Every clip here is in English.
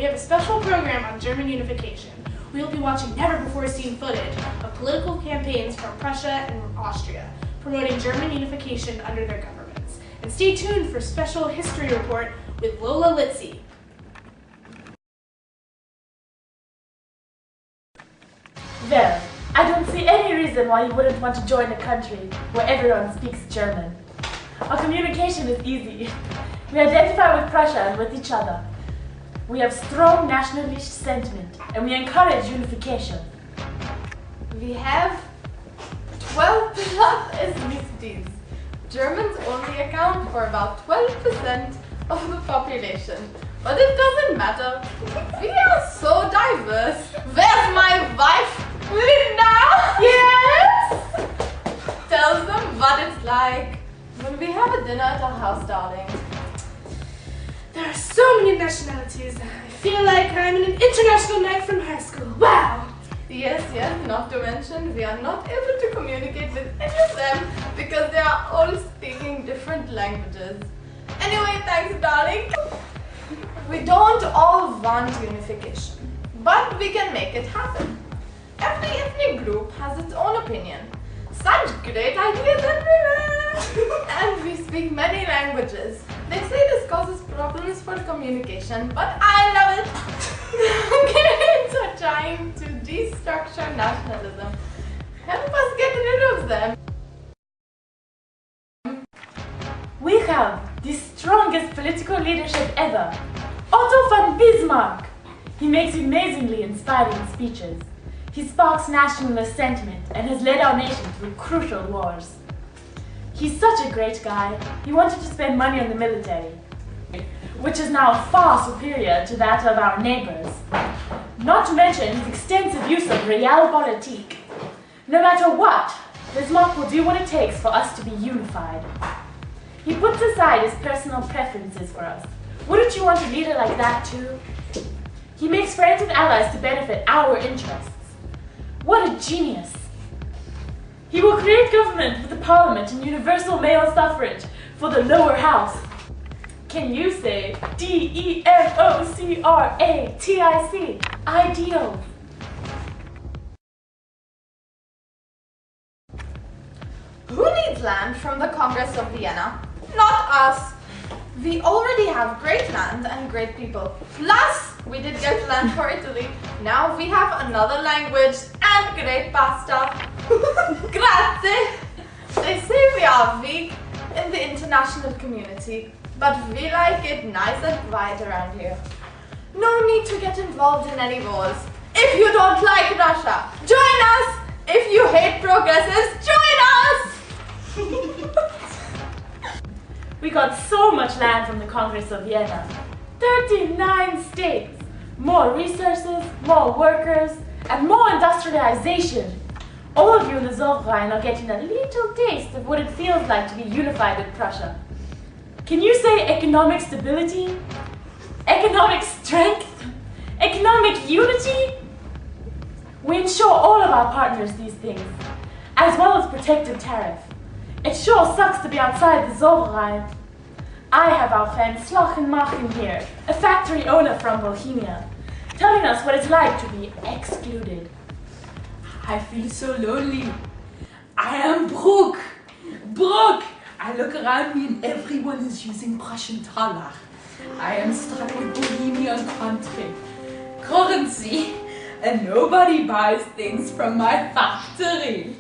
we have a special program on German unification. We will be watching never-before-seen footage of political campaigns from Prussia and Austria, promoting German unification under their governments. And stay tuned for a special history report with Lola Litzy. Well, I don't see any reason why you wouldn't want to join a country where everyone speaks German. Our communication is easy. We identify with Prussia and with each other. We have strong nationalist sentiment and we encourage unification. We have 12 plus ethnicities. Germans only account for about 12% of the population. But it doesn't matter. We are so diverse. Where's my wife, Linda? Yes! Tells them what it's like when we have a dinner at our house, darling. There are so many nationalities. I feel like I'm in an international night from high school. Wow! Yes, not to mention we are not able to communicate with any of them because they are all speaking different languages. Anyway, thanks, darling. We don't all want unification, but we can make it happen. Every ethnic group has its own opinion. Such great ideas everywhere! And we speak many languages. They say this causes problems for communication, but I love it! Hungarians are trying to destructure nationalism. Help us get rid of them. We have the strongest political leadership ever, Otto von Bismarck. He makes amazingly inspiring speeches. He sparks nationalist sentiment and has led our nation through crucial wars. He's such a great guy. He wanted to spend money on the military, which is now far superior to that of our neighbors. Not to mention his extensive use of realpolitik. No matter what, Bismarck will do what it takes for us to be unified. He puts aside his personal preferences for us. Wouldn't you want a leader like that too? He makes friends and allies to benefit our interests. What a genius! He will create government with a parliament and universal male suffrage for the lower house. Can you say democratic? Ideal. Who needs land from the Congress of Vienna? Not us. We already have great land and great people. Plus, we did get land for Italy. Now we have another language and great pasta. Grazie. They say we are weak in the international community, but we like it nice and quiet around here. No need to get involved in any wars. If you don't like Russia, join us. If you hate progressives, join us. We got so much land from the Congress of Vienna. 39 states, more resources, more workers, and more industrialization. All of you in the Zollverein are getting a little taste of what it feels like to be unified with Prussia. Can you say economic stability? Economic strength? Economic unity? We ensure all of our partners these things, as well as protective tariff. It sure sucks to be outside the Zollverein. I have our friend Slochenmachen here, a factory owner from Bohemia, telling us what it's like to be excluded. I feel so lonely. I am broke. I look around me and everyone is using Prussian thaler. I am stuck with Bohemian currency and nobody buys things from my factory.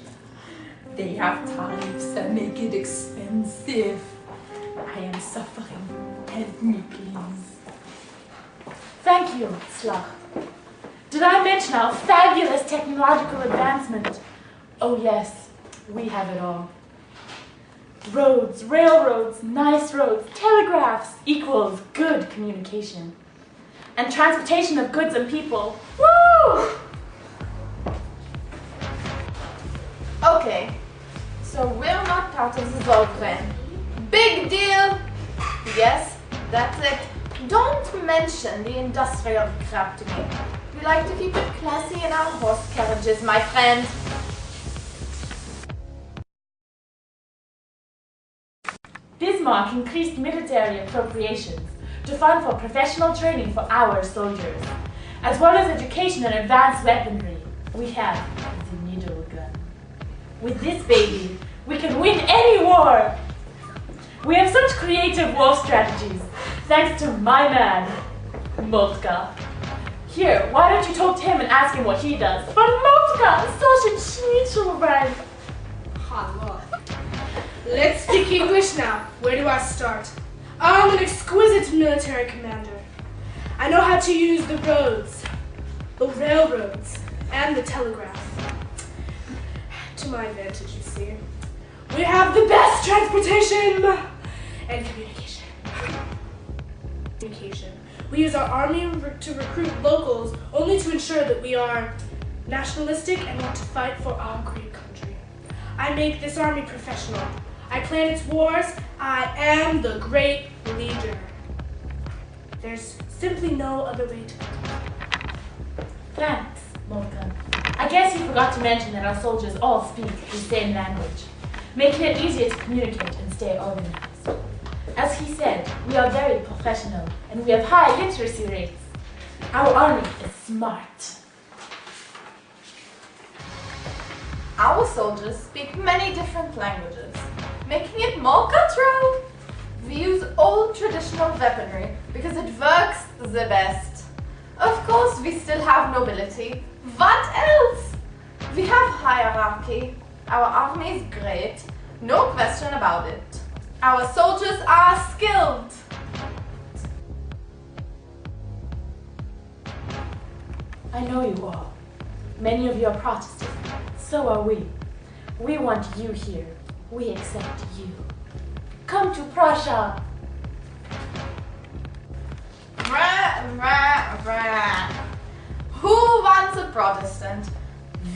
They have tariffs that make it expensive. I am suffering. Help me, please. Thank you, Slach. Did I mention our fabulous technological advancement? Oh yes, we have it all. Roads, railroads, nice roads, telegraphs equals good communication. And transportation of goods and people. Woo! Okay, so we're not part of the Zollverein. Big deal! Yes, that's it. Don't mention the industrial crap to me. We like to keep it classy in our horse carriages, my friend. Bismarck increased military appropriations, to fund for professional training for our soldiers, as well as education and advanced weaponry. We have the needle gun. With this baby, we can win any war! We have such creative war strategies, thanks to my man, Moltka. Here, why don't you talk to him and ask him what he does? But Moltka, such a schnitzel bread. Hello. Let's speak English now. Where do I start? I'm an exquisite military commander. I know how to use the roads, the railroads, and the telegraph. To my advantage, you see. We have the best transportation and communication. We use our army to recruit locals only to ensure that we are nationalistic and want to fight for our great country. I make this army professional. I plan its wars. I am the great leader. There's simply no other way to go. Thanks, Moltka. I guess you forgot to mention that our soldiers all speak the same language, making it easier to communicate and stay organized. As he said, we are very professional and we have high literacy rates. Our army is smart. Our soldiers speak many different languages, making it more cultural. We use old traditional weaponry because it works the best. Of course, we still have nobility. What else? We have hierarchy. Our army is great, no question about it. Our soldiers are skilled. I know you all. Many of you are Protestant. So are we. We want you here. We accept you. Come to Prussia. Who wants a Protestant?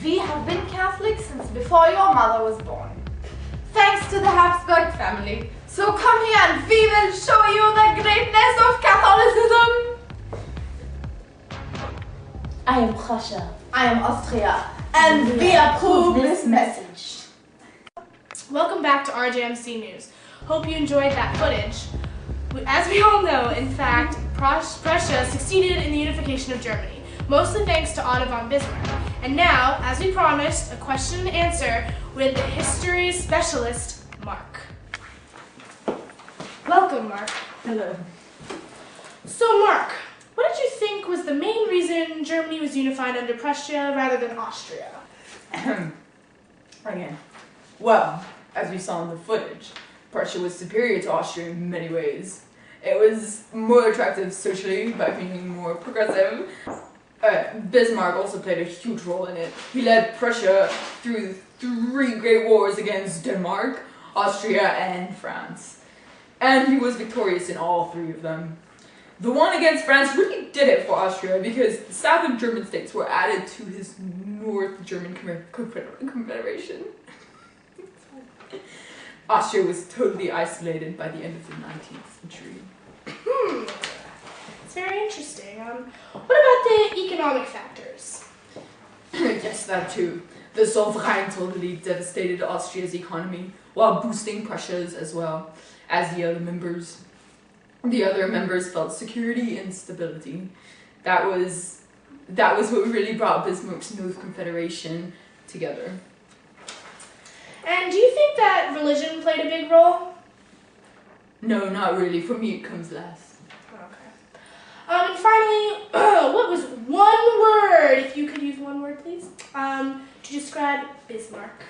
We have been Catholic since before your mother was born. Thanks to the Habsburg family. So come here and we will show you the greatness of Catholicism. I am Prussia. I am Austria. And we approve this message. Welcome back to RJMC News. Hope you enjoyed that footage. As we all know, in fact, Prussia succeeded in the unification of Germany, mostly thanks to Otto von Bismarck. And now, as we promised, a question and answer with the history specialist, Mark. Welcome, Mark. Hello. So, Mark, what did you think was the main reason Germany was unified under Prussia rather than Austria? Again. Well, as we saw in the footage, Prussia was superior to Austria in many ways. It was more attractive socially by being more progressive. Bismarck also played a huge role in it. He led Prussia through 3 great wars against Denmark, Austria, and France. And he was victorious in all 3 of them. The one against France really did it for Austria because the southern German states were added to his North German Confederation. Austria was totally isolated by the end of the 19th century. It's very interesting. What about the economic factors? Yes, that too. The Sovereign totally devastated Austria's economy while boosting Prussia's as well as the other members. The other members felt security and stability. That was what really brought Bismarck's North Confederation together. And do you think that religion played a big role? No, not really. For me, it comes last. Okay. And finally, what was one word, if you could use one word, please, to describe Bismarck?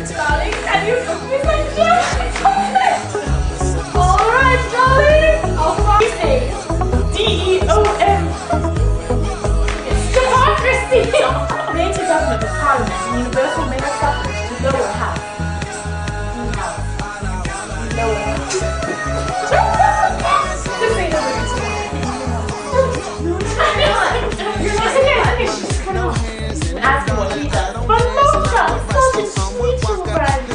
Darling, can you cook me some chocolate? Alright, darling. I'll try to say DEOM. It's democracy. Creative government of parliament and universal mega suffrage to lower house. Lower house. Just say no words. You're not okay. Just come on. Ask him what he does. But Moltka, such a sweet little friend.